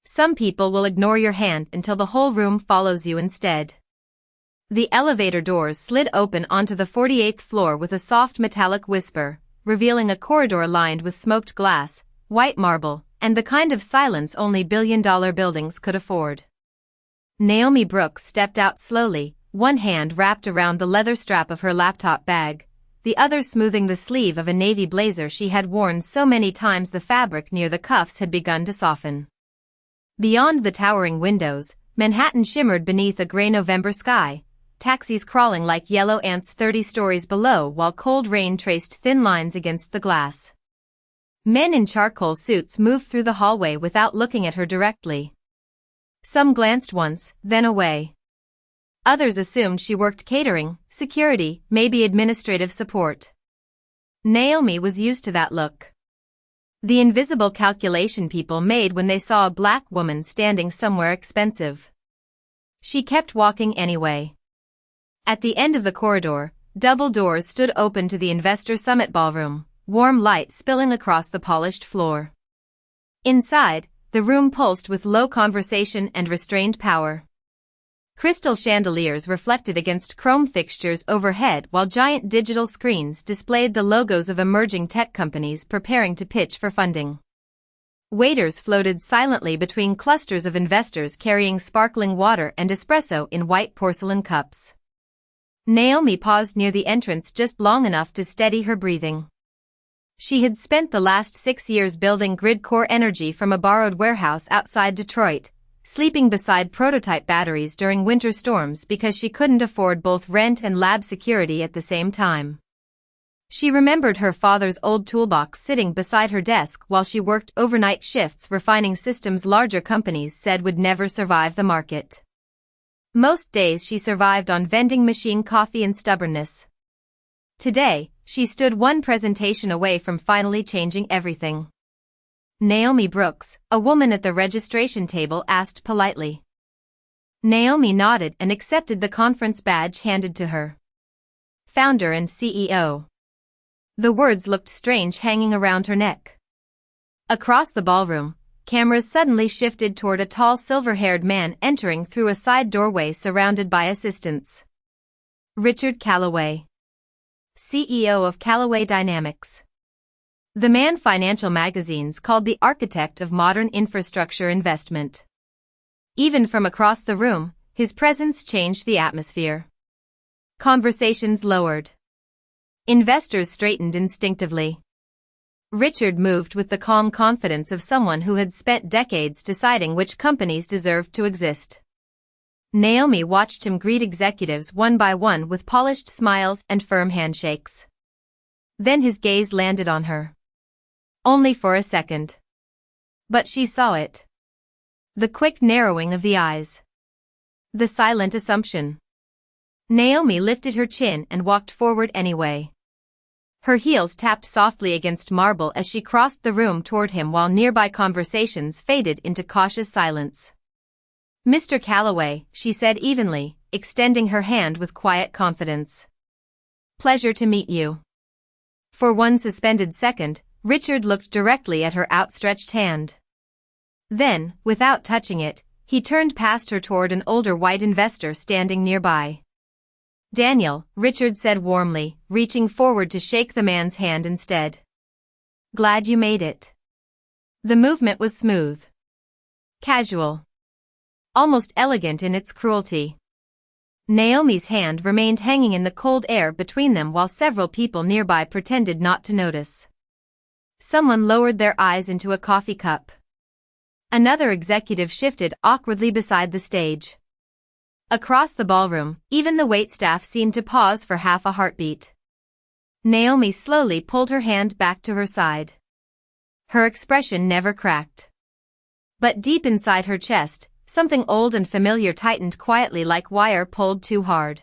Some people will ignore your hand until the whole room follows you instead. The elevator doors slid open onto the 48th floor with a soft metallic whisper, revealing a corridor lined with smoked glass, white marble, and the kind of silence only billion-dollar buildings could afford. Naomi Brooks stepped out slowly, one hand wrapped around the leather strap of her laptop bag, the other smoothing the sleeve of a navy blazer she had worn so many times the fabric near the cuffs had begun to soften. Beyond the towering windows, Manhattan shimmered beneath a gray November sky, taxis crawling like yellow ants 30 stories below while cold rain traced thin lines against the glass. Men in charcoal suits moved through the hallway without looking at her directly. Some glanced once, then away. Others assumed she worked catering, security, maybe administrative support. Naomi was used to that look. The invisible calculation people made when they saw a black woman standing somewhere expensive. She kept walking anyway. At the end of the corridor, double doors stood open to the Investor Summit Ballroom, warm light spilling across the polished floor. Inside, the room pulsed with low conversation and restrained power. Crystal chandeliers reflected against chrome fixtures overhead while giant digital screens displayed the logos of emerging tech companies preparing to pitch for funding. Waiters floated silently between clusters of investors carrying sparkling water and espresso in white porcelain cups. Naomi paused near the entrance just long enough to steady her breathing. She had spent the last 6 years building grid core energy from a borrowed warehouse outside Detroit, sleeping beside prototype batteries during winter storms because she couldn't afford both rent and lab security at the same time. She remembered her father's old toolbox sitting beside her desk while she worked overnight shifts refining systems larger companies said would never survive the market. Most days she survived on vending machine coffee and stubbornness. Today, she stood one presentation away from finally changing everything. Naomi Brooks, a woman at the registration table, asked politely. Naomi nodded and accepted the conference badge handed to her. Founder and CEO. The words looked strange hanging around her neck. Across the ballroom, cameras suddenly shifted toward a tall silver-haired man entering through a side doorway surrounded by assistants. Richard Callaway, CEO of Callaway Dynamics. The man financial magazines called the architect of modern infrastructure investment. Even from across the room, his presence changed the atmosphere. Conversations lowered. Investors straightened instinctively. Richard moved with the calm confidence of someone who had spent decades deciding which companies deserved to exist. Naomi watched him greet executives one by one with polished smiles and firm handshakes. Then his gaze landed on her. Only for a second. But she saw it. The quick narrowing of the eyes. The silent assumption. Naomi lifted her chin and walked forward anyway. Her heels tapped softly against marble as she crossed the room toward him while nearby conversations faded into cautious silence. Mr. Callaway, she said evenly, extending her hand with quiet confidence. Pleasure to meet you. For one suspended second, Richard looked directly at her outstretched hand. Then, without touching it, he turned past her toward an older white investor standing nearby. Daniel, Richard said warmly, reaching forward to shake the man's hand instead. Glad you made it. The movement was smooth. Casual. Almost elegant in its cruelty. Naomi's hand remained hanging in the cold air between them while several people nearby pretended not to notice. Someone lowered their eyes into a coffee cup. Another executive shifted awkwardly beside the stage. Across the ballroom, even the waitstaff seemed to pause for half a heartbeat. Naomi slowly pulled her hand back to her side. Her expression never cracked. But deep inside her chest, something old and familiar tightened quietly like wire pulled too hard.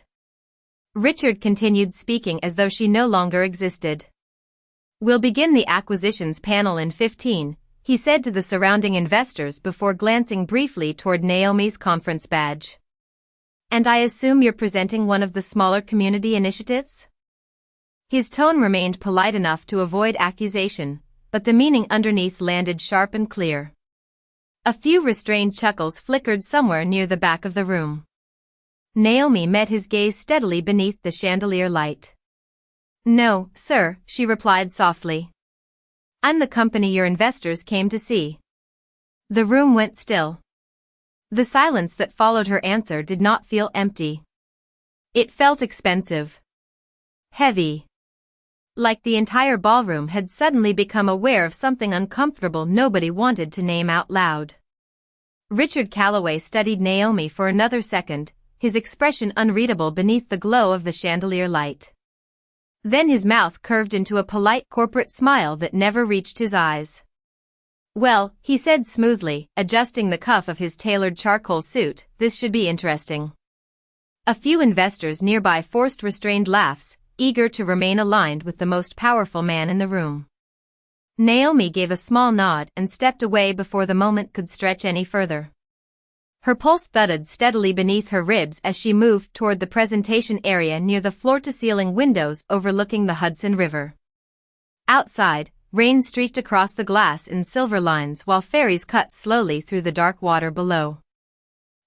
Richard continued speaking as though she no longer existed. We'll begin the acquisitions panel in 15, he said to the surrounding investors before glancing briefly toward Naomi's conference badge. And I assume you're presenting one of the smaller community initiatives? His tone remained polite enough to avoid accusation, but the meaning underneath landed sharp and clear. A few restrained chuckles flickered somewhere near the back of the room. Naomi met his gaze steadily beneath the chandelier light. "No, sir," she replied softly. "I'm the company your investors came to see." The room went still. The silence that followed her answer did not feel empty. It felt expensive. Heavy. Like the entire ballroom had suddenly become aware of something uncomfortable nobody wanted to name out loud. Richard Calloway studied Naomi for another second, his expression unreadable beneath the glow of the chandelier light. Then his mouth curved into a polite corporate smile that never reached his eyes. "Well," he said smoothly, adjusting the cuff of his tailored charcoal suit, "this should be interesting." A few investors nearby forced restrained laughs, eager to remain aligned with the most powerful man in the room. Naomi gave a small nod and stepped away before the moment could stretch any further. Her pulse thudded steadily beneath her ribs as she moved toward the presentation area near the floor-to-ceiling windows overlooking the Hudson River. Outside, rain streaked across the glass in silver lines while ferries cut slowly through the dark water below.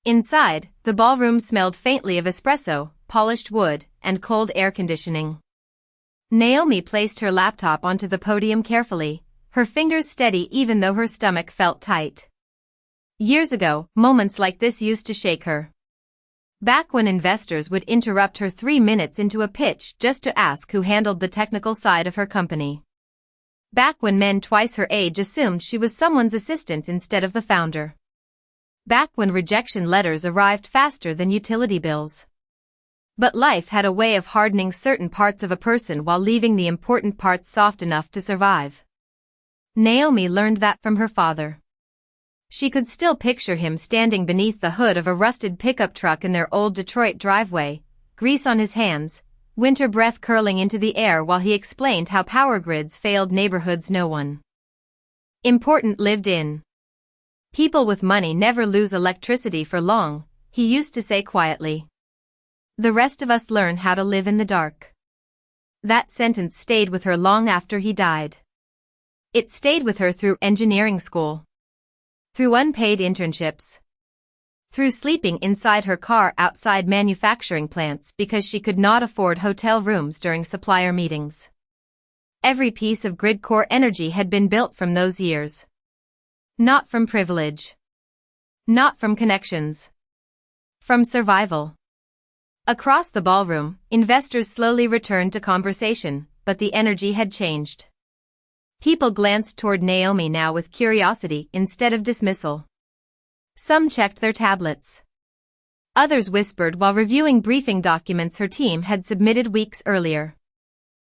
Inside, the ballroom smelled faintly of espresso, polished wood, and cold air conditioning. Naomi placed her laptop onto the podium carefully, her fingers steady even though her stomach felt tight. Years ago, moments like this used to shake her. Back when investors would interrupt her 3 minutes into a pitch just to ask who handled the technical side of her company. Back when men twice her age assumed she was someone's assistant instead of the founder. Back when rejection letters arrived faster than utility bills. But life had a way of hardening certain parts of a person while leaving the important parts soft enough to survive. Naomi learned that from her father. She could still picture him standing beneath the hood of a rusted pickup truck in their old Detroit driveway, grease on his hands, winter breath curling into the air while he explained how power grids failed neighborhoods no one important lived in. "People with money never lose electricity for long," he used to say quietly. "The rest of us learn how to live in the dark." That sentence stayed with her long after he died. It stayed with her through engineering school. Through unpaid internships. Through sleeping inside her car outside manufacturing plants because she could not afford hotel rooms during supplier meetings. Every piece of grid core energy had been built from those years. Not from privilege. Not from connections. From survival. Across the ballroom, investors slowly returned to conversation, but the energy had changed. People glanced toward Naomi now with curiosity instead of dismissal. Some checked their tablets. Others whispered while reviewing briefing documents her team had submitted weeks earlier.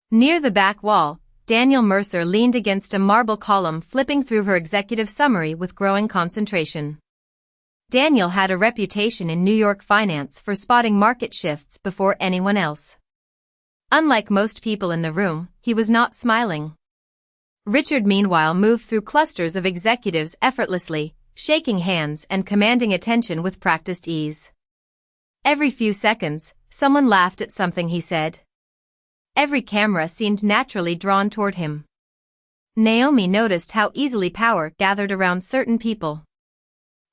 Near the back wall, Daniel Mercer leaned against a marble column flipping through her executive summary with growing concentration. Daniel had a reputation in New York finance for spotting market shifts before anyone else. Unlike most people in the room, he was not smiling. Richard meanwhile moved through clusters of executives effortlessly, shaking hands and commanding attention with practiced ease. Every few seconds, someone laughed at something he said. Every camera seemed naturally drawn toward him. Naomi noticed how easily power gathered around certain people.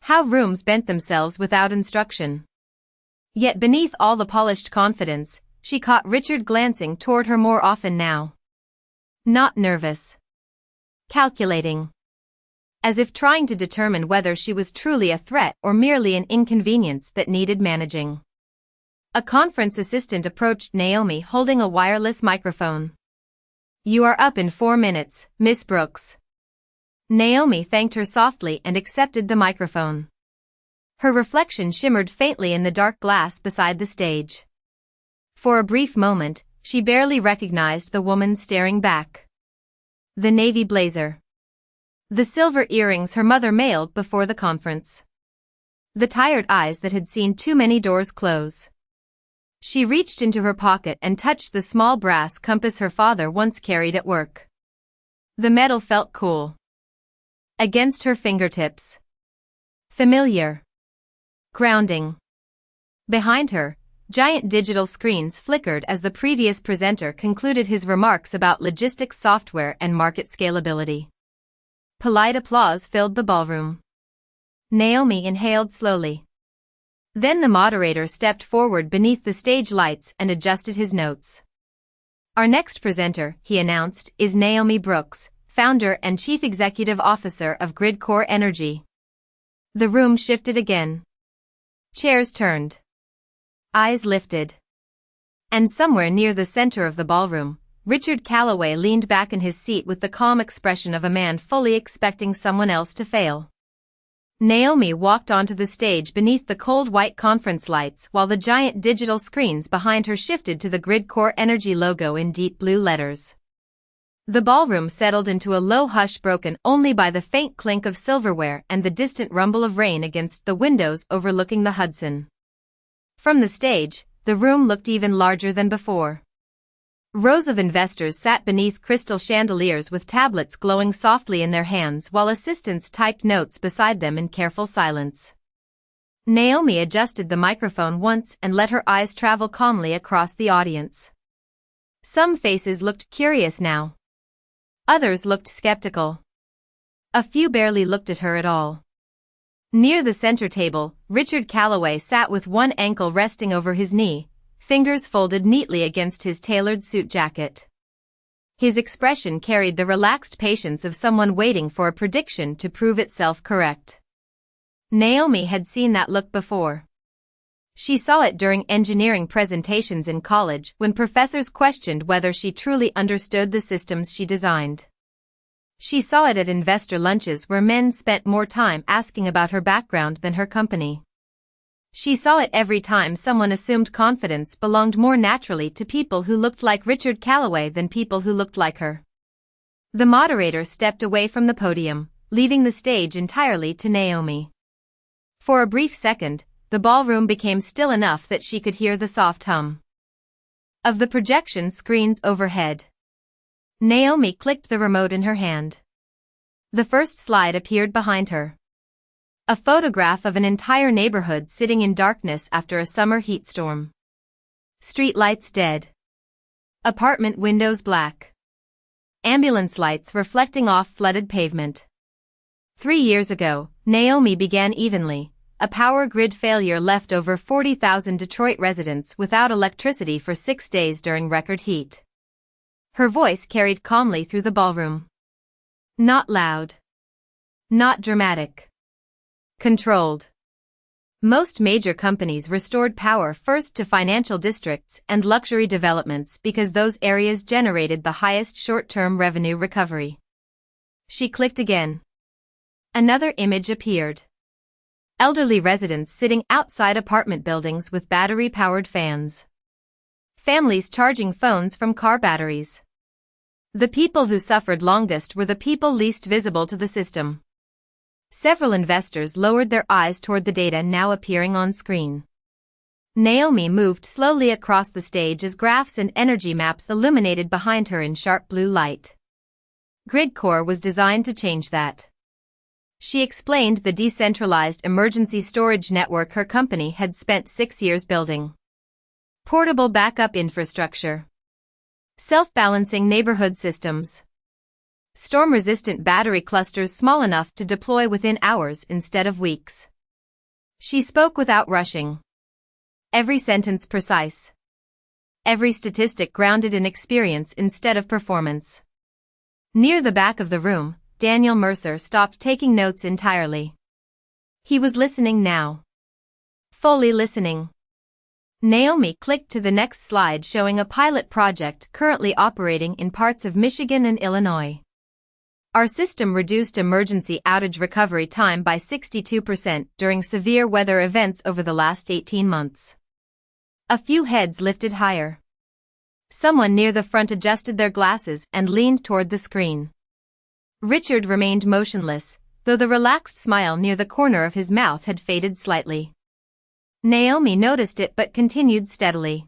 How rooms bent themselves without instruction. Yet beneath all the polished confidence, she caught Richard glancing toward her more often now. Not nervous. Calculating. As if trying to determine whether she was truly a threat or merely an inconvenience that needed managing. A conference assistant approached Naomi holding a wireless microphone. "You are up in 4 minutes, Miss Brooks." Naomi thanked her softly and accepted the microphone. Her reflection shimmered faintly in the dark glass beside the stage. For a brief moment, she barely recognized the woman staring back. The navy blazer. The silver earrings her mother mailed before the conference. The tired eyes that had seen too many doors close. She reached into her pocket and touched the small brass compass her father once carried at work. The metal felt cool. Against her fingertips. Familiar. Grounding. Behind her, giant digital screens flickered as the previous presenter concluded his remarks about logistics software and market scalability. Polite applause filled the ballroom. Naomi inhaled slowly. Then the moderator stepped forward beneath the stage lights and adjusted his notes. Our next presenter, he announced, is Naomi Brooks, founder and chief executive officer of Gridcore Energy. The room shifted again. Chairs turned. Eyes lifted. And somewhere near the center of the ballroom, Richard Calloway leaned back in his seat with the calm expression of a man fully expecting someone else to fail. Naomi walked onto the stage beneath the cold white conference lights while the giant digital screens behind her shifted to the Gridcore Energy logo in deep blue letters. The ballroom settled into a low hush broken only by the faint clink of silverware and the distant rumble of rain against the windows overlooking the Hudson. From the stage, the room looked even larger than before. Rows of investors sat beneath crystal chandeliers with tablets glowing softly in their hands while assistants typed notes beside them in careful silence. Naomi adjusted the microphone once and let her eyes travel calmly across the audience. Some faces looked curious now. Others looked skeptical. A few barely looked at her at all. Near the center table, Richard Calloway sat with one ankle resting over his knee, fingers folded neatly against his tailored suit jacket. His expression carried the relaxed patience of someone waiting for a prediction to prove itself correct. Naomi had seen that look before. She saw it during engineering presentations in college when professors questioned whether she truly understood the systems she designed. She saw it at investor lunches where men spent more time asking about her background than her company. She saw it every time someone assumed confidence belonged more naturally to people who looked like Richard Calloway than people who looked like her. The moderator stepped away from the podium, leaving the stage entirely to Naomi. For a brief second, the ballroom became still enough that she could hear the soft hum of the projection screens overhead. Naomi clicked the remote in her hand. The first slide appeared behind her. A photograph of an entire neighborhood sitting in darkness after a summer heat storm. Street lights dead. Apartment windows black. Ambulance lights reflecting off flooded pavement. 3 years ago, Naomi began evenly. A power grid failure left over 40,000 Detroit residents without electricity for 6 days during record heat. Her voice carried calmly through the ballroom. Not loud. Not dramatic. Controlled. Most major companies restored power first to financial districts and luxury developments because those areas generated the highest short-term revenue recovery. She clicked again. Another image appeared. Elderly residents sitting outside apartment buildings with battery-powered fans. Families charging phones from car batteries. The people who suffered longest were the people least visible to the system. Several investors lowered their eyes toward the data now appearing on screen. Naomi moved slowly across the stage as graphs and energy maps illuminated behind her in sharp blue light. Gridcore was designed to change that. She explained the decentralized emergency storage network her company had spent 6 years building. Portable backup infrastructure. Self-balancing neighborhood systems. Storm-resistant battery clusters small enough to deploy within hours instead of weeks. She spoke without rushing. Every sentence precise. Every statistic grounded in experience instead of performance. Near the back of the room, Daniel Mercer stopped taking notes entirely. He was listening now. Fully listening. Naomi clicked to the next slide showing a pilot project currently operating in parts of Michigan and Illinois. Our system reduced emergency outage recovery time by 62% during severe weather events over the last 18 months. A few heads lifted higher. Someone near the front adjusted their glasses and leaned toward the screen. Richard remained motionless, though the relaxed smile near the corner of his mouth had faded slightly. Naomi noticed it but continued steadily.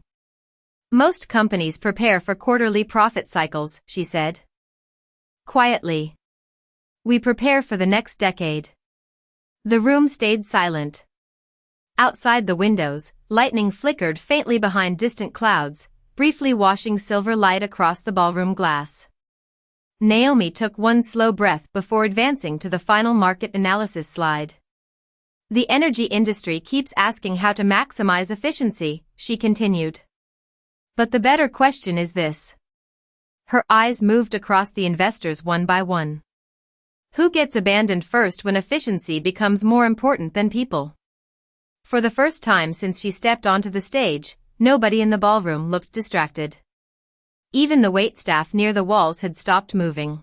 Most companies prepare for quarterly profit cycles, she said. Quietly. We prepare for the next decade. The room stayed silent. Outside the windows, lightning flickered faintly behind distant clouds, briefly washing silver light across the ballroom glass. Naomi took one slow breath before advancing to the final market analysis slide. The energy industry keeps asking how to maximize efficiency, she continued. But the better question is this. Her eyes moved across the investors one by one. Who gets abandoned first when efficiency becomes more important than people? For the first time since she stepped onto the stage, nobody in the ballroom looked distracted. Even the waitstaff near the walls had stopped moving.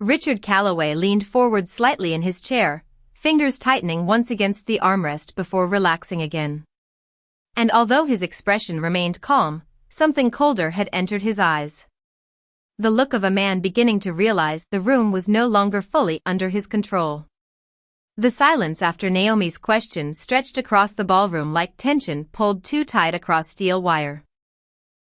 Richard Calloway leaned forward slightly in his chair, fingers tightening once against the armrest before relaxing again. And although his expression remained calm, something colder had entered his eyes. The look of a man beginning to realize the room was no longer fully under his control. The silence after Naomi's question stretched across the ballroom like tension pulled too tight across steel wire.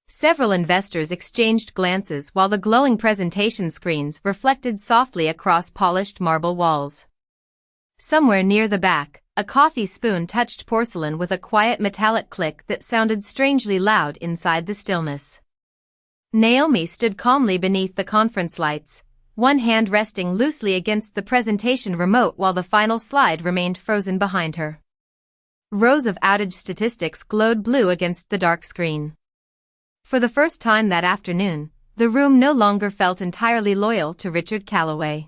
Several investors exchanged glances while the glowing presentation screens reflected softly across polished marble walls. Somewhere near the back, a coffee spoon touched porcelain with a quiet metallic click that sounded strangely loud inside the stillness. Naomi stood calmly beneath the conference lights, one hand resting loosely against the presentation remote while the final slide remained frozen behind her. Rows of outage statistics glowed blue against the dark screen. For the first time that afternoon, the room no longer felt entirely loyal to Richard Calloway.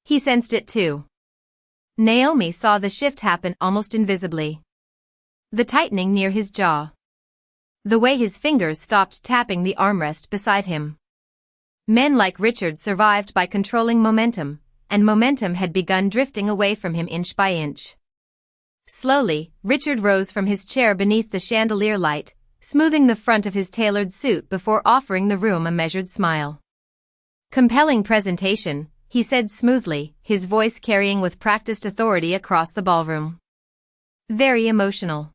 He sensed it too. Naomi saw the shift happen almost invisibly. The tightening near his jaw. The way his fingers stopped tapping the armrest beside him. Men like Richard survived by controlling momentum, and momentum had begun drifting away from him inch by inch. Slowly, Richard rose from his chair beneath the chandelier light, smoothing the front of his tailored suit before offering the room a measured smile. Compelling presentation, he said smoothly, his voice carrying with practiced authority across the ballroom. Very emotional.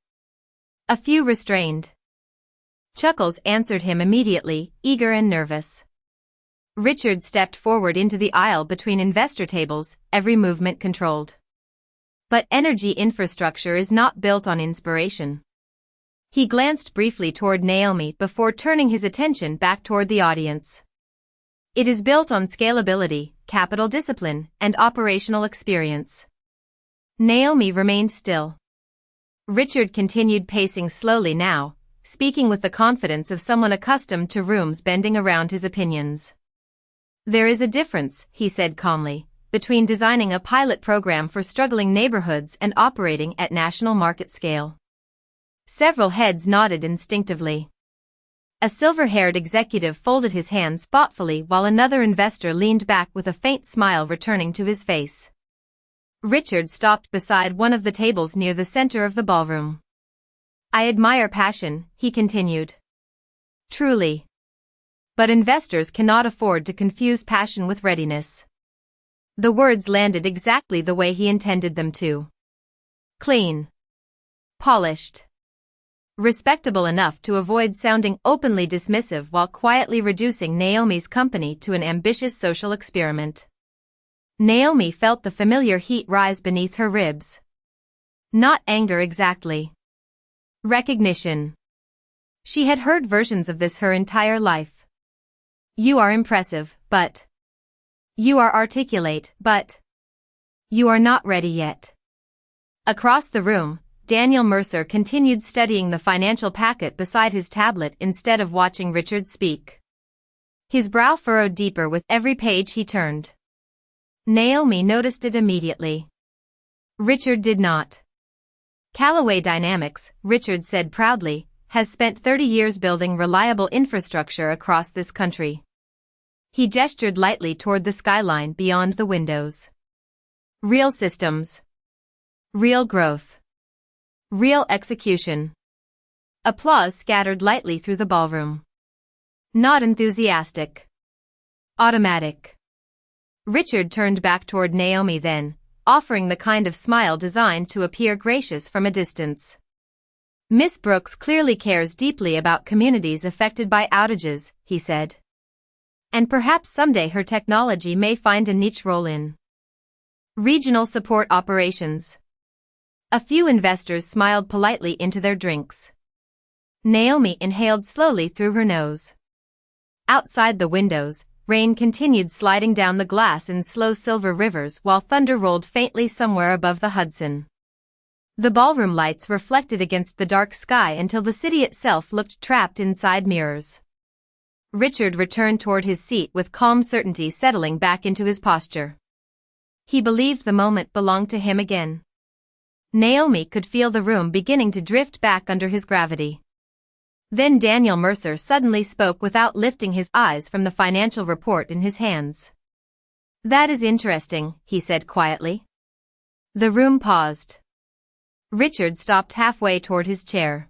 A few restrained. Chuckles answered him immediately, eager and nervous. Richard stepped forward into the aisle between investor tables, every movement controlled. But energy infrastructure is not built on inspiration. He glanced briefly toward Naomi before turning his attention back toward the audience. It is built on scalability, capital discipline, and operational experience. Naomi remained still. Richard continued pacing slowly now, speaking with the confidence of someone accustomed to rooms bending around his opinions. There is a difference, he said calmly, between designing a pilot program for struggling neighborhoods and operating at national market scale. Several heads nodded instinctively. A silver-haired executive folded his hands thoughtfully while another investor leaned back with a faint smile returning to his face. Richard stopped beside one of the tables near the center of the ballroom. I admire passion, he continued. Truly. But investors cannot afford to confuse passion with readiness. The words landed exactly the way he intended them to. Clean. Polished. Respectable enough to avoid sounding openly dismissive while quietly reducing Naomi's company to an ambitious social experiment. Naomi felt the familiar heat rise beneath her ribs. Not anger exactly. Recognition. She had heard versions of this her entire life. You are impressive, but. You are articulate, but. You are not ready yet. Across the room, Daniel Mercer continued studying the financial packet beside his tablet instead of watching Richard speak. His brow furrowed deeper with every page he turned. Naomi noticed it immediately. Richard did not. Calloway Dynamics, Richard said proudly, has spent 30 years building reliable infrastructure across this country. He gestured lightly toward the skyline beyond the windows. Real systems. Real growth. Real execution. Applause scattered lightly through the ballroom. Not enthusiastic. Automatic. Richard turned back toward Naomi then, offering the kind of smile designed to appear gracious from a distance. Miss Brooks clearly cares deeply about communities affected by outages, he said. And perhaps someday her technology may find a niche role in regional support operations. A few investors smiled politely into their drinks. Naomi inhaled slowly through her nose. Outside the windows, rain continued sliding down the glass in slow silver rivers while thunder rolled faintly somewhere above the Hudson. The ballroom lights reflected against the dark sky until the city itself looked trapped inside mirrors. Richard returned toward his seat with calm certainty settling back into his posture. He believed the moment belonged to him again. Naomi could feel the room beginning to drift back under his gravity. Then Daniel Mercer suddenly spoke without lifting his eyes from the financial report in his hands. "That is interesting," he said quietly. The room paused. Richard stopped halfway toward his chair.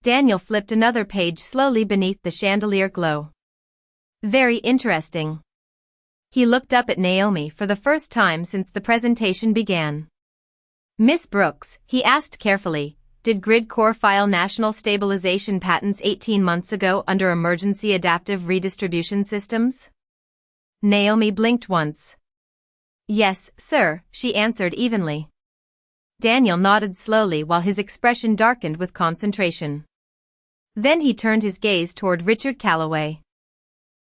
Daniel flipped another page slowly beneath the chandelier glow. "Very interesting." He looked up at Naomi for the first time since the presentation began. "Miss Brooks," he asked carefully, "did Gridcore file national stabilization patents 18 months ago under emergency adaptive redistribution systems?" Naomi blinked once. "Yes, sir," she answered evenly. Daniel nodded slowly while his expression darkened with concentration. Then he turned his gaze toward Richard Calloway.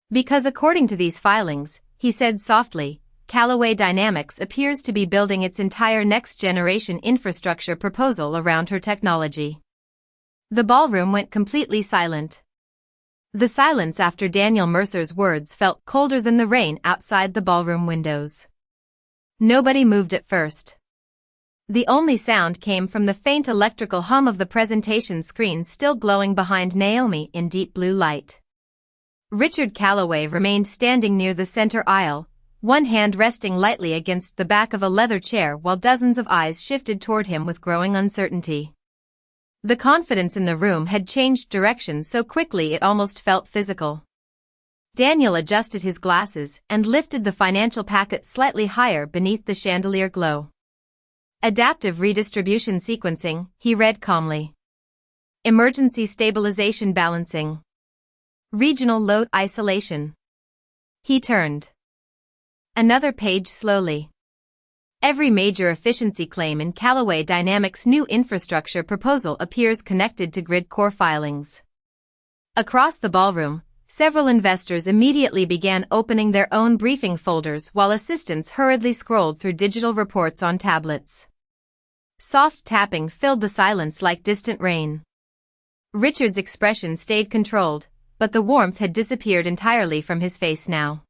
"Because according to these filings," he said softly, "Callaway Dynamics appears to be building its entire next-generation infrastructure proposal around her technology." The ballroom went completely silent. The silence after Daniel Mercer's words felt colder than the rain outside the ballroom windows. Nobody moved at first. The only sound came from the faint electrical hum of the presentation screen still glowing behind Naomi in deep blue light. Richard Calloway remained standing near the center aisle, one hand resting lightly against the back of a leather chair while dozens of eyes shifted toward him with growing uncertainty. The confidence in the room had changed direction so quickly it almost felt physical. Daniel adjusted his glasses and lifted the financial packet slightly higher beneath the chandelier glow. "Adaptive redistribution sequencing," he read calmly. "Emergency stabilization balancing. Regional load isolation." He turned another page slowly. Every major efficiency claim in Callaway Dynamics' new infrastructure proposal appears connected to Gridcore filings. Across the ballroom, several investors immediately began opening their own briefing folders while assistants hurriedly scrolled through digital reports on tablets. Soft tapping filled the silence like distant rain. Richard's expression stayed controlled, but the warmth had disappeared entirely from his face now.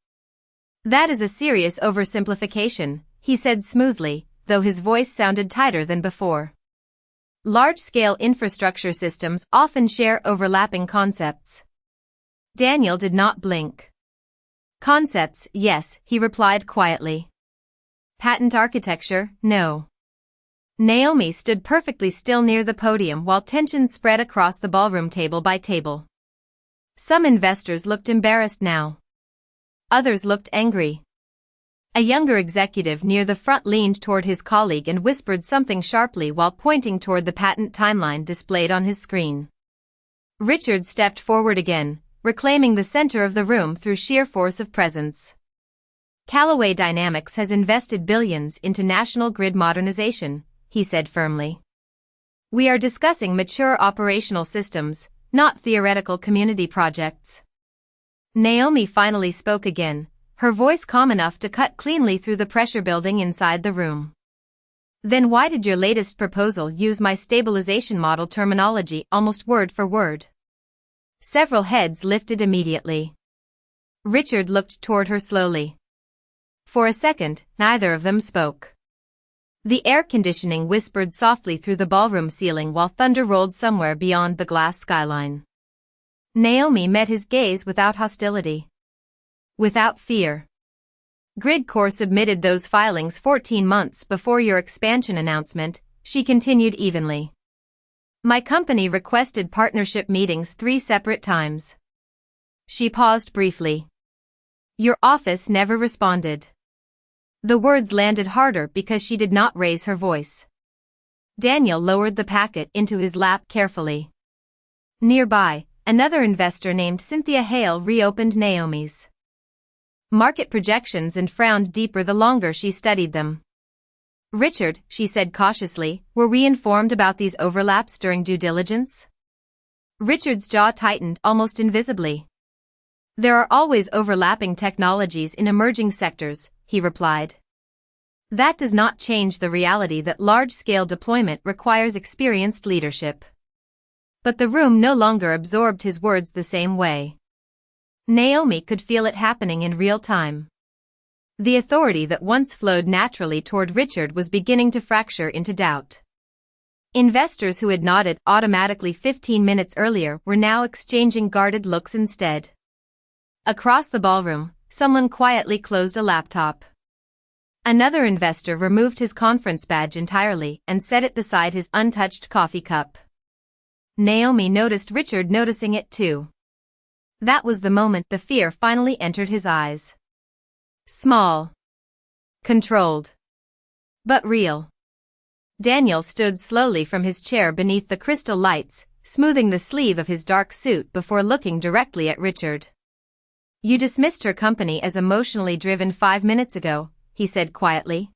"That is a serious oversimplification," he said smoothly, though his voice sounded tighter than before. "Large-scale infrastructure systems often share overlapping concepts." Daniel did not blink. "Concepts, yes," he replied quietly. "Patent architecture, no." Naomi stood perfectly still near the podium while tension spread across the ballroom table by table. Some investors looked embarrassed now. Others looked angry. A younger executive near the front leaned toward his colleague and whispered something sharply while pointing toward the patent timeline displayed on his screen. Richard stepped forward again, reclaiming the center of the room through sheer force of presence. "Callaway Dynamics has invested billions into national grid modernization," he said firmly. "We are discussing mature operational systems, not theoretical community projects." Naomi finally spoke again, her voice calm enough to cut cleanly through the pressure building inside the room. "Then why did your latest proposal use my stabilization model terminology almost word for word?" Several heads lifted immediately. Richard looked toward her slowly. For a second, neither of them spoke. The air conditioning whispered softly through the ballroom ceiling while thunder rolled somewhere beyond the glass skyline. Naomi met his gaze without hostility. Without fear. "Gridcore submitted those filings 14 months before your expansion announcement," she continued evenly. "My company requested partnership meetings 3 separate times." She paused briefly. "Your office never responded." The words landed harder because she did not raise her voice. Daniel lowered the packet into his lap carefully. Nearby, another investor named Cynthia Hale reopened Naomi's market projections and frowned deeper the longer she studied them. "Richard," she said cautiously, "were we informed about these overlaps during due diligence?" Richard's jaw tightened almost invisibly. "There are always overlapping technologies in emerging sectors," he replied. That does not change the reality that large-scale deployment requires experienced leadership. But the room no longer absorbed his words the same way. Naomi could feel it happening in real time. The authority that once flowed naturally toward Richard was beginning to fracture into doubt. Investors who had nodded automatically 15 minutes earlier were now exchanging guarded looks instead. Across the ballroom, someone quietly closed a laptop. Another investor removed his conference badge entirely and set it beside his untouched coffee cup. Naomi noticed Richard noticing it too. That was the moment the fear finally entered his eyes. Small. Controlled. But real. Daniel stood slowly from his chair beneath the crystal lights, smoothing the sleeve of his dark suit before looking directly at Richard. "You dismissed her company as emotionally driven 5 minutes ago," he said quietly.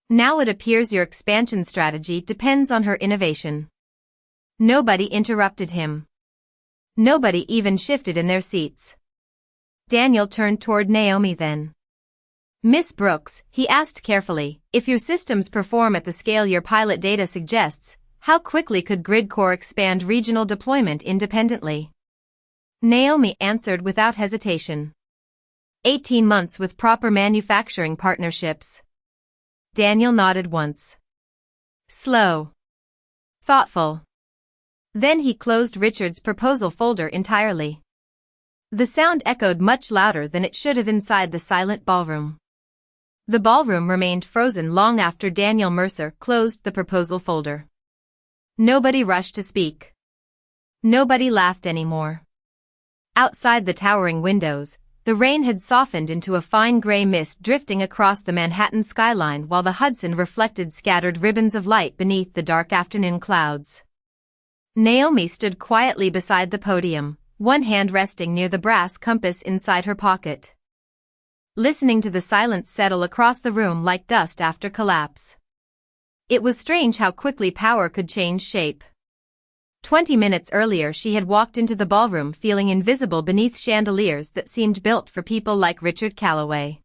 "Now it appears your expansion strategy depends on her innovation." Nobody interrupted him. Nobody even shifted in their seats. Daniel turned toward Naomi then. "Miss Brooks," he asked carefully, "if your systems perform at the scale your pilot data suggests, how quickly could GridCore expand regional deployment independently?" Naomi answered without hesitation. 18 months with proper manufacturing partnerships. Daniel nodded once. Slow. Thoughtful. Then he closed Richard's proposal folder entirely. The sound echoed much louder than it should have inside the silent ballroom. The ballroom remained frozen long after Daniel Mercer closed the proposal folder. Nobody rushed to speak. Nobody laughed anymore. Outside the towering windows, the rain had softened into a fine gray mist drifting across the Manhattan skyline while the Hudson reflected scattered ribbons of light beneath the dark afternoon clouds. Naomi stood quietly beside the podium, one hand resting near the brass compass inside her pocket. Listening to the silence settle across the room like dust after collapse. It was strange how quickly power could change shape. 20 minutes earlier she had walked into the ballroom feeling invisible beneath chandeliers that seemed built for people like Richard Calloway.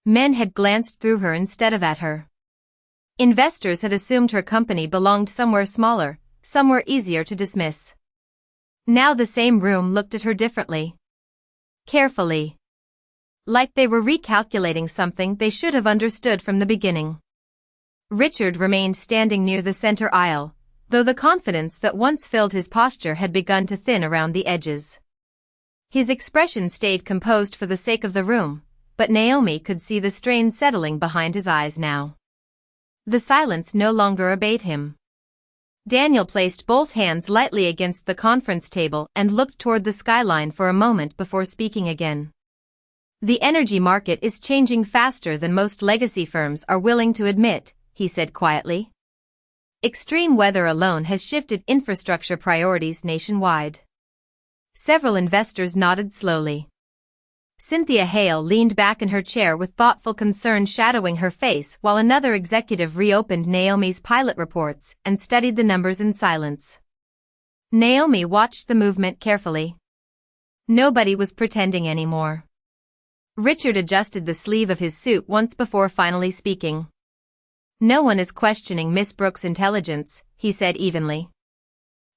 Men had glanced through her instead of at her. Investors had assumed her company belonged somewhere smaller, somewhere easier to dismiss. Now the same room looked at her differently. Carefully. Like they were recalculating something they should have understood from the beginning. Richard remained standing near the center aisle, though the confidence that once filled his posture had begun to thin around the edges. His expression stayed composed for the sake of the room, but Naomi could see the strain settling behind his eyes now. The silence no longer obeyed him. Daniel placed both hands lightly against the conference table and looked toward the skyline for a moment before speaking again. "The energy market is changing faster than most legacy firms are willing to admit," he said quietly. "Extreme weather alone has shifted infrastructure priorities nationwide." Several investors nodded slowly. Cynthia Hale leaned back in her chair with thoughtful concern shadowing her face while another executive reopened Naomi's pilot reports and studied the numbers in silence. Naomi watched the movement carefully. Nobody was pretending anymore. Richard adjusted the sleeve of his suit once before finally speaking. "No one is questioning Miss Brooks' intelligence," he said evenly.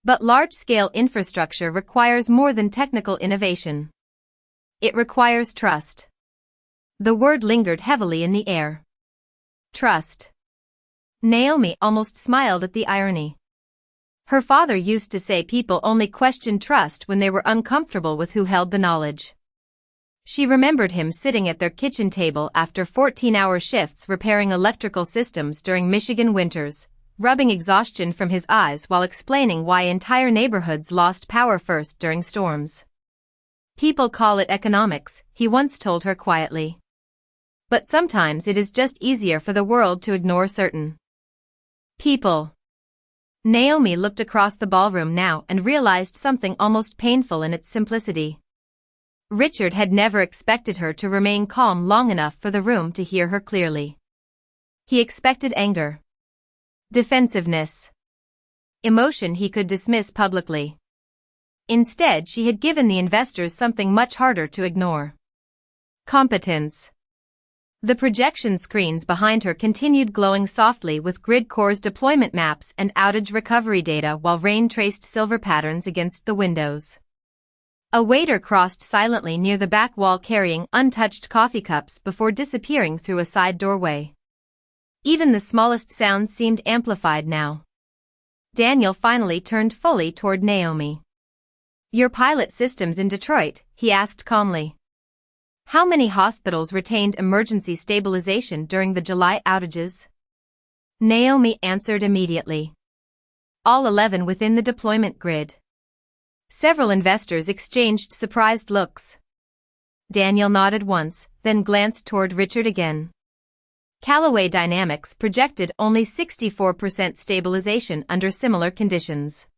"But large-scale infrastructure requires more than technical innovation. It requires trust." The word lingered heavily in the air. Trust. Naomi almost smiled at the irony. Her father used to say people only questioned trust when they were uncomfortable with who held the knowledge. She remembered him sitting at their kitchen table after 14-hour shifts repairing electrical systems during Michigan winters, rubbing exhaustion from his eyes while explaining why entire neighborhoods lost power first during storms. "People call it economics," he once told her quietly. "But sometimes it is just easier for the world to ignore certain people." Naomi looked across the ballroom now and realized something almost painful in its simplicity. Richard had never expected her to remain calm long enough for the room to hear her clearly. He expected anger. Defensiveness. Emotion he could dismiss publicly. Instead, she had given the investors something much harder to ignore. Competence. The projection screens behind her continued glowing softly with grid cores deployment maps and outage recovery data while rain traced silver patterns against the windows. A waiter crossed silently near the back wall carrying untouched coffee cups before disappearing through a side doorway. Even the smallest sounds seemed amplified now. Daniel finally turned fully toward Naomi. "Your pilot systems in Detroit?" he asked calmly. "How many hospitals retained emergency stabilization during the July outages?" Naomi answered immediately. "All 11 within the deployment grid." Several investors exchanged surprised looks. Daniel nodded once, then glanced toward Richard again. Callaway Dynamics projected only 64% stabilization under similar conditions.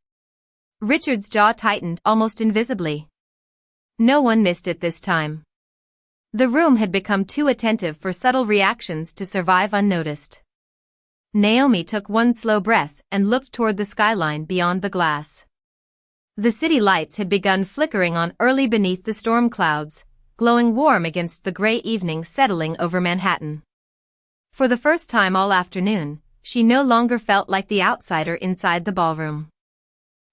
Richard's jaw tightened almost invisibly. No one missed it this time. The room had become too attentive for subtle reactions to survive unnoticed. Naomi took one slow breath and looked toward the skyline beyond the glass. The city lights had begun flickering on early beneath the storm clouds, glowing warm against the gray evening settling over Manhattan. For the first time all afternoon, she no longer felt like the outsider inside the ballroom.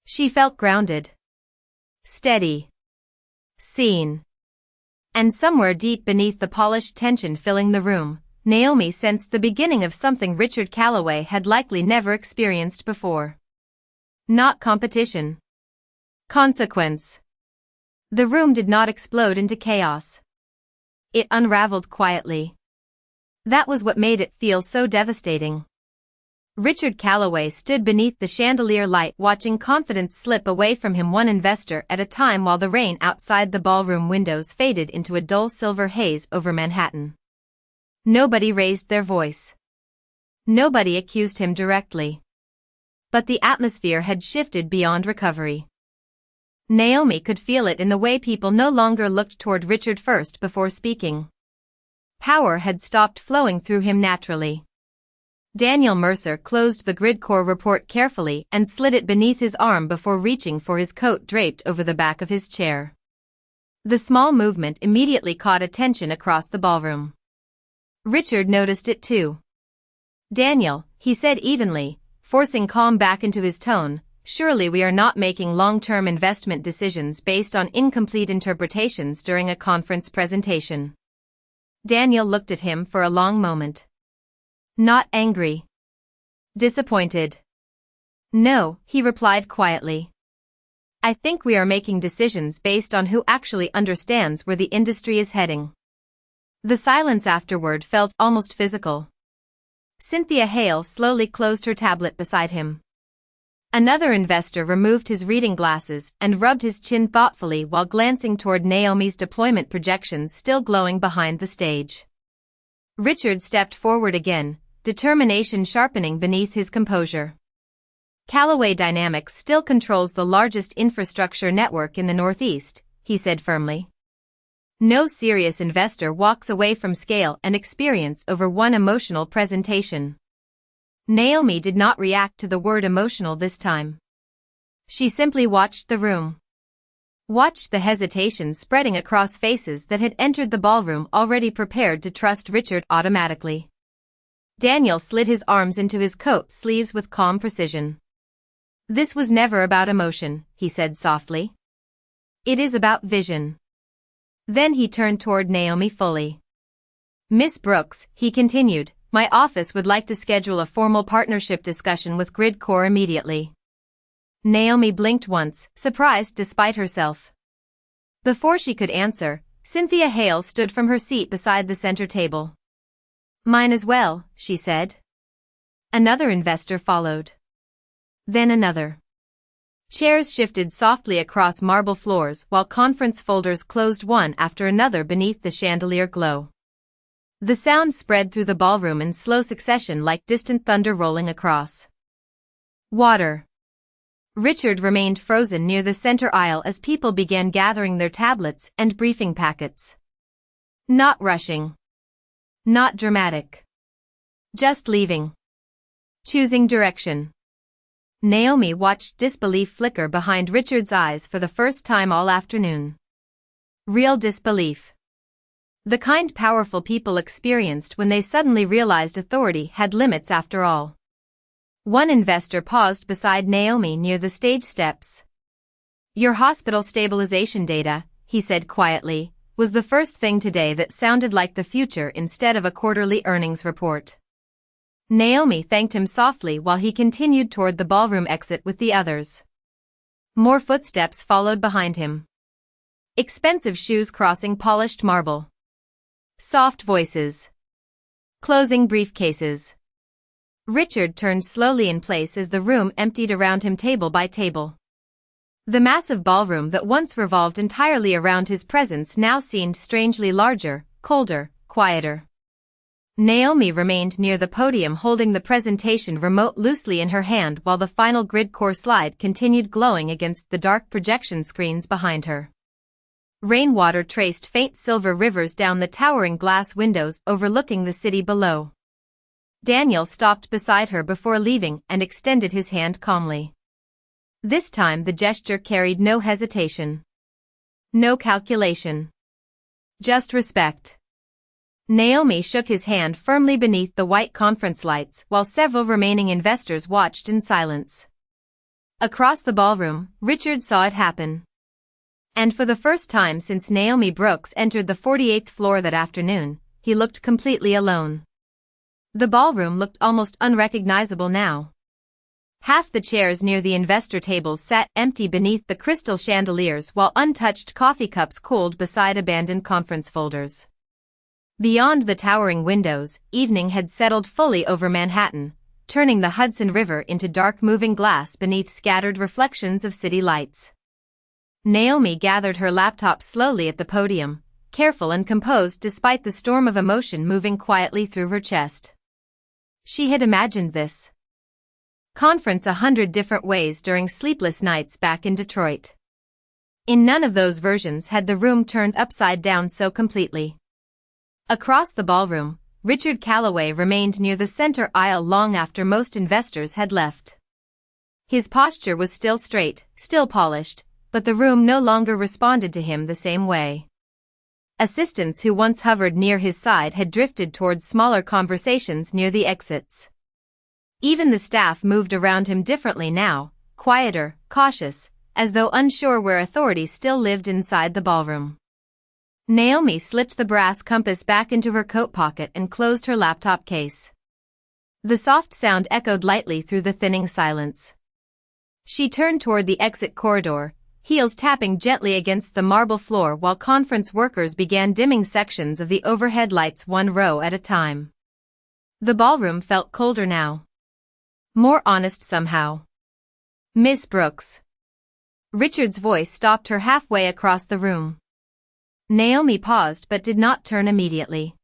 She felt grounded, steady, seen. And somewhere deep beneath the polished tension filling the room, Naomi sensed the beginning of something Richard Callaway had likely never experienced before. Not competition. Consequence. The room did not explode into chaos. It unraveled quietly. That was what made it feel so devastating. Richard Callaway stood beneath the chandelier light watching confidence slip away from him one investor at a time while the rain outside the ballroom windows faded into a dull silver haze over Manhattan. Nobody raised their voice. Nobody accused him directly. But the atmosphere had shifted beyond recovery. Naomi could feel it in the way people no longer looked toward Richard first before speaking. Power had stopped flowing through him naturally. Daniel Mercer closed the grid core report carefully and slid it beneath his arm before reaching for his coat draped over the back of his chair. The small movement immediately caught attention across the ballroom. Richard noticed it too. "Daniel," he said evenly, forcing calm back into his tone, "surely we are not making long-term investment decisions based on incomplete interpretations during a conference presentation." Daniel looked at him for a long moment. Not angry. Disappointed. "No," he replied quietly. "I think we are making decisions based on who actually understands where the industry is heading." The silence afterward felt almost physical. Cynthia Hale slowly closed her tablet beside him. Another investor removed his reading glasses and rubbed his chin thoughtfully while glancing toward Naomi's deployment projections still glowing behind the stage. Richard stepped forward again, determination sharpening beneath his composure. "Callaway Dynamics still controls the largest infrastructure network in the Northeast," he said firmly. "No serious investor walks away from scale and experience over one emotional presentation." Naomi did not react to the word emotional this time. She simply watched the room. Watched the hesitation spreading across faces that had entered the ballroom already prepared to trust Richard automatically. Daniel slid his arms into his coat sleeves with calm precision. "This was never about emotion," he said softly. "It is about vision." Then he turned toward Naomi fully. "Miss Brooks," he continued, "my office would like to schedule a formal partnership discussion with Grid Core immediately." Naomi blinked once, surprised despite herself. Before she could answer, Cynthia Hale stood from her seat beside the center table. "Mine as well," she said. Another investor followed. Then another. Chairs shifted softly across marble floors while conference folders closed one after another beneath the chandelier glow. The sound spread through the ballroom in slow succession like distant thunder rolling across. Water. Richard remained frozen near the center aisle as people began gathering their tablets and briefing packets. Not rushing. Not dramatic. Just leaving. Choosing direction. Naomi watched disbelief flicker behind Richard's eyes for the first time all afternoon. Real disbelief. The kind powerful people experienced when they suddenly realized authority had limits after all. One investor paused beside Naomi near the stage steps. "Your hospital stabilization data," he said quietly, was the first thing today that sounded like the future instead of a quarterly earnings report. Naomi thanked him softly while he continued toward the ballroom exit with the others. More footsteps followed behind him. Expensive shoes crossing polished marble. Soft voices. Closing briefcases. Richard turned slowly in place as the room emptied around him table by table. The massive ballroom that once revolved entirely around his presence now seemed strangely larger, colder, quieter. Naomi remained near the podium holding the presentation remote loosely in her hand while the final grid core slide continued glowing against the dark projection screens behind her. Rainwater traced faint silver rivers down the towering glass windows overlooking the city below. Daniel stopped beside her before leaving and extended his hand calmly. This time the gesture carried no hesitation. No calculation. Just respect. Naomi shook his hand firmly beneath the white conference lights while several remaining investors watched in silence. Across the ballroom, Richard saw it happen. And for the first time since Naomi Brooks entered the 48th floor that afternoon, he looked completely alone. The ballroom looked almost unrecognizable now. Half the chairs near the investor tables sat empty beneath the crystal chandeliers while untouched coffee cups cooled beside abandoned conference folders. Beyond the towering windows, evening had settled fully over Manhattan, turning the Hudson River into dark moving glass beneath scattered reflections of city lights. Naomi gathered her laptop slowly at the podium, careful and composed despite the storm of emotion moving quietly through her chest. She had imagined this conference 100 different ways during sleepless nights back in Detroit. In none of those versions had the room turned upside down so completely. Across the ballroom, Richard Calloway remained near the center aisle long after most investors had left. His posture was still straight, still polished, but the room no longer responded to him the same way. Assistants who once hovered near his side had drifted towards smaller conversations near the exits. Even the staff moved around him differently now, quieter, cautious, as though unsure where authority still lived inside the ballroom. Naomi slipped the brass compass back into her coat pocket and closed her laptop case. The soft sound echoed lightly through the thinning silence. She turned toward the exit corridor, heels tapping gently against the marble floor while conference workers began dimming sections of the overhead lights one row at a time. The ballroom felt colder now. More honest somehow. "Miss Brooks." Richard's voice stopped her halfway across the room. Naomi paused but did not turn immediately.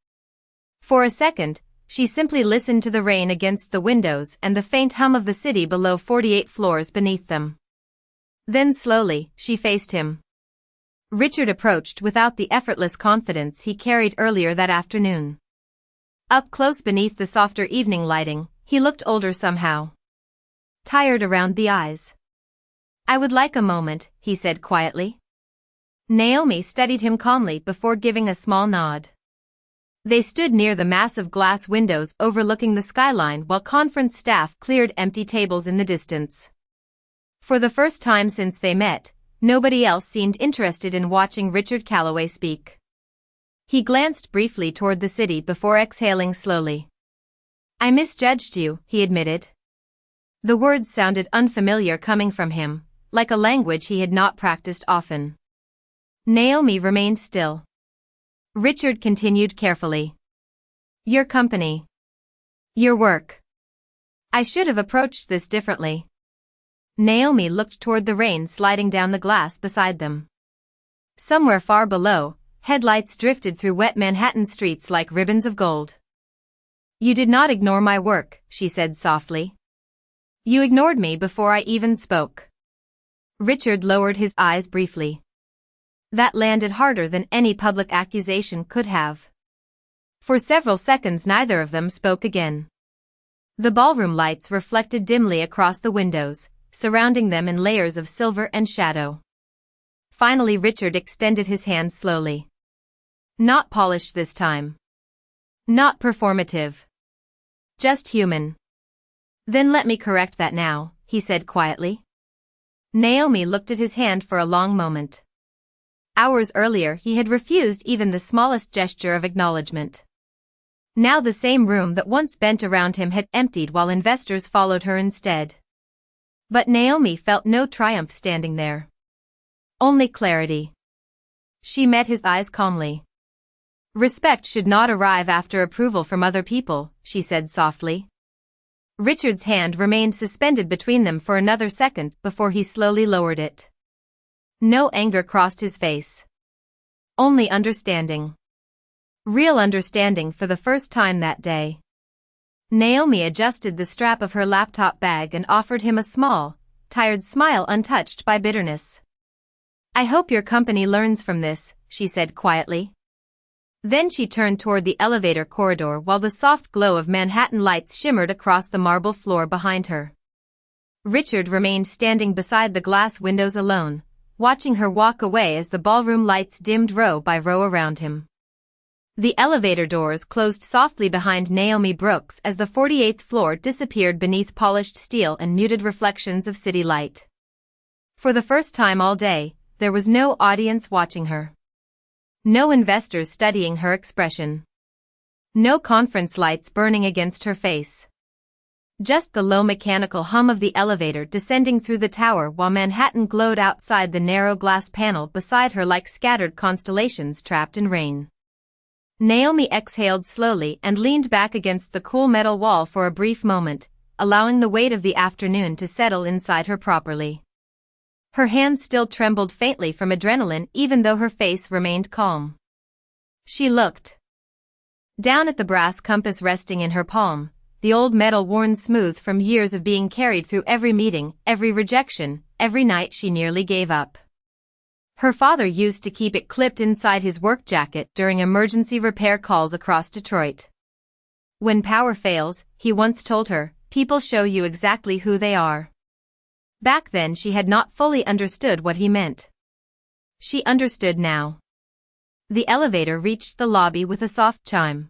For a second, she simply listened to the rain against the windows and the faint hum of the city below 48 floors beneath them. Then slowly, she faced him. Richard approached without the effortless confidence he carried earlier that afternoon. Up close beneath the softer evening lighting, he looked older somehow. Tired around the eyes. "I would like a moment," he said quietly. Naomi studied him calmly before giving a small nod. They stood near the massive glass windows overlooking the skyline while conference staff cleared empty tables in the distance. For the first time since they met, nobody else seemed interested in watching Richard Calloway speak. He glanced briefly toward the city before exhaling slowly. "I misjudged you," he admitted. The words sounded unfamiliar coming from him, like a language he had not practiced often. Naomi remained still. Richard continued carefully. "Your company. Your work. I should have approached this differently." Naomi looked toward the rain sliding down the glass beside them. Somewhere far below, headlights drifted through wet Manhattan streets like ribbons of gold. "You did not ignore my work," she said softly. "You ignored me before I even spoke." Richard lowered his eyes briefly. That landed harder than any public accusation could have. For several seconds neither of them spoke again. The ballroom lights reflected dimly across the windows, surrounding them in layers of silver and shadow. Finally Richard extended his hand slowly. Not polished this time. Not performative. Just human. Then let me correct that now, he said quietly. Naomi looked at his hand for a long moment. Hours earlier he had refused even the smallest gesture of acknowledgement. Now the same room that once bent around him had emptied while investors followed her instead. But Naomi felt no triumph standing there. Only clarity. She met his eyes calmly. Respect should not arrive after approval from other people, she said softly. Richard's hand remained suspended between them for another second before he slowly lowered it. No anger crossed his face. Only understanding. Real understanding for the first time that day. Naomi adjusted the strap of her laptop bag and offered him a small, tired smile untouched by bitterness. I hope your company learns from this, she said quietly. Then she turned toward the elevator corridor while the soft glow of Manhattan lights shimmered across the marble floor behind her. Richard remained standing beside the glass windows alone, watching her walk away as the ballroom lights dimmed row by row around him. The elevator doors closed softly behind Naomi Brooks as the 48th floor disappeared beneath polished steel and muted reflections of city light. For the first time all day, there was no audience watching her. No investors studying her expression. No conference lights burning against her face. Just the low mechanical hum of the elevator descending through the tower while Manhattan glowed outside the narrow glass panel beside her like scattered constellations trapped in rain. Naomi exhaled slowly and leaned back against the cool metal wall for a brief moment, allowing the weight of the afternoon to settle inside her properly. Her hands still trembled faintly from adrenaline even though her face remained calm. She looked down at the brass compass resting in her palm, the old metal worn smooth from years of being carried through every meeting, every rejection, every night she nearly gave up. Her father used to keep it clipped inside his work jacket during emergency repair calls across Detroit. When power fails, he once told her, people show you exactly who they are. Back then she had not fully understood what he meant. She understood now. The elevator reached the lobby with a soft chime.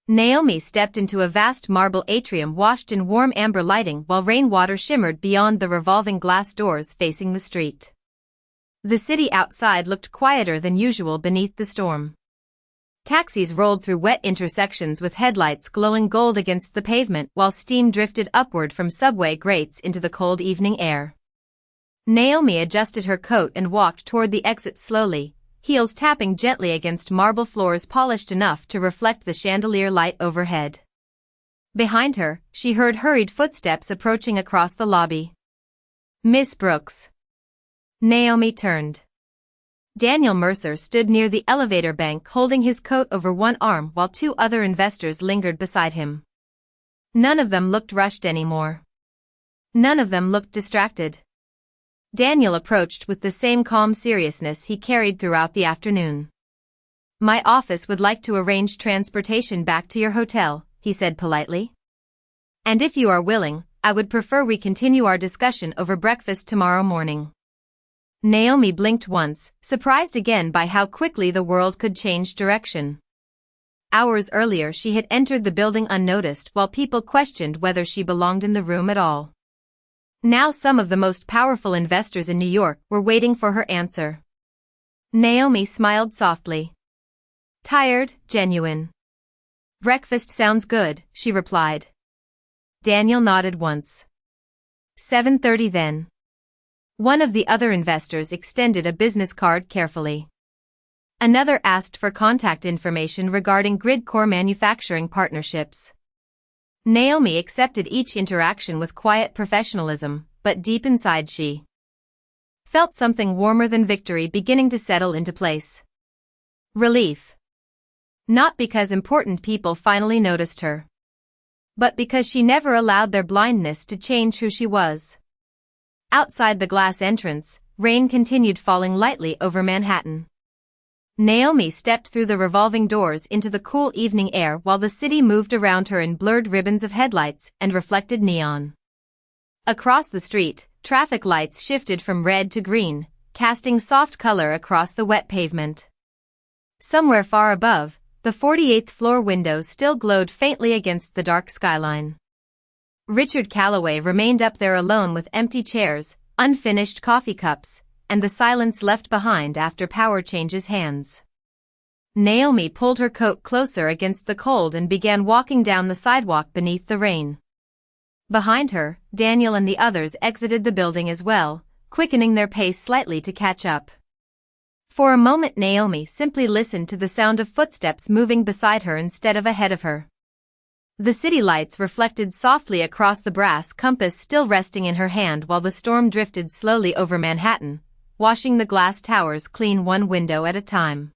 Naomi stepped into a vast marble atrium washed in warm amber lighting while rainwater shimmered beyond the revolving glass doors facing the street. The city outside looked quieter than usual beneath the storm. Taxis rolled through wet intersections with headlights glowing gold against the pavement while steam drifted upward from subway grates into the cold evening air. Naomi adjusted her coat and walked toward the exit slowly, heels tapping gently against marble floors polished enough to reflect the chandelier light overhead. Behind her, she heard hurried footsteps approaching across the lobby. Miss Brooks. Naomi turned. Daniel Mercer stood near the elevator bank holding his coat over one arm while two other investors lingered beside him. None of them looked rushed anymore. None of them looked distracted. Daniel approached with the same calm seriousness he carried throughout the afternoon. My office would like to arrange transportation back to your hotel, he said politely. And if you are willing, I would prefer we continue our discussion over breakfast tomorrow morning. Naomi blinked once, surprised again by how quickly the world could change direction. Hours earlier she had entered the building unnoticed while people questioned whether she belonged in the room at all. Now some of the most powerful investors in New York were waiting for her answer. Naomi smiled softly. Tired, genuine. Breakfast sounds good, she replied. Daniel nodded once. 7:30 then. One of the other investors extended a business card carefully. Another asked for contact information regarding grid core manufacturing partnerships. Naomi accepted each interaction with quiet professionalism, but deep inside she felt something warmer than victory beginning to settle into place. Relief. Not because important people finally noticed her, but because she never allowed their blindness to change who she was. Outside the glass entrance, rain continued falling lightly over Manhattan. Naomi stepped through the revolving doors into the cool evening air while the city moved around her in blurred ribbons of headlights and reflected neon. Across the street, traffic lights shifted from red to green, casting soft color across the wet pavement. Somewhere far above, the 48th floor windows still glowed faintly against the dark skyline. Richard Calloway remained up there alone with empty chairs, unfinished coffee cups, and the silence left behind after power changes hands. Naomi pulled her coat closer against the cold and began walking down the sidewalk beneath the rain. Behind her, Daniel and the others exited the building as well, quickening their pace slightly to catch up. For a moment Naomi simply listened to the sound of footsteps moving beside her instead of ahead of her. The city lights reflected softly across the brass compass still resting in her hand while the storm drifted slowly over Manhattan, washing the glass towers clean one window at a time.